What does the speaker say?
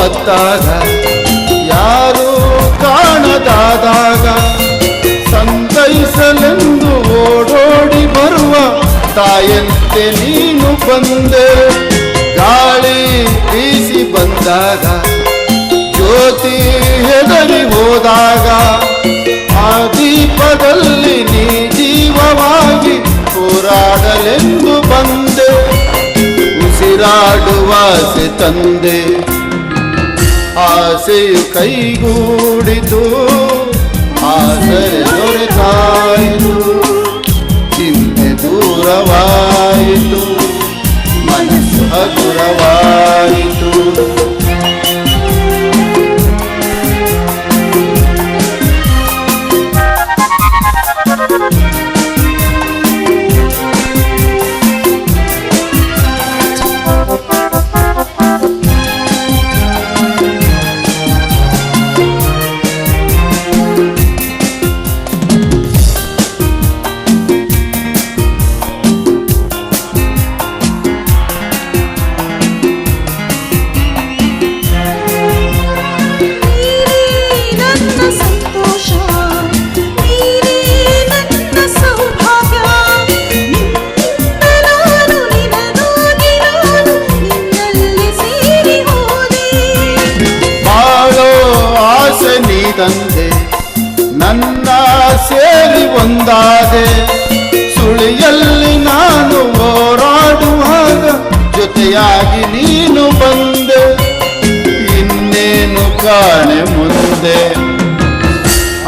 ಹೊತ್ತಾಗ ಯಾರು ಕಾಣದಾದಾಗ ಸಂತೈಸಲೆಂದು ಓಡೋಡಿ ಬರುವ ತಾಯಂತೆ ನೀನು ಬಂದೆ. ಗಾಳಿ ಬೀಸಿ ಬಂದಾಗ ಜ್ಯೋತಿ ಹೆದರಿ ಹೋದಾಗ ಆ ದೀಪದಲ್ಲಿ ನೀ ಜೀವವಾಗಿ ಹೋರಾಡಲೆಂದು ಬಂದೆ. ಉಸಿರಾಡುವ ಆಸೆ ತಂದೆ, ಆಸೆಯು ಕೈಗೂಡಿತು, ಆಸರೆ ದೊರೆತಾಯಿತು, ಚಿಂತೆ ದೂರವಾಯಿತು, ಮನಸ್ಸು ಹಗುರವಾಯಿತು. ತಂದೆ ನನ್ನ ಸೇರಿ ಒಂದಾದೆ. ಸುಳಿಯಲ್ಲಿ ನಾನು ಹೋರಾಡುವಾಗ ಜೊತೆಯಾಗಿ ನೀನು ಬಂದೆ. ಇನ್ನೇನು ಕಾಣೆ ಮುಂದೆ.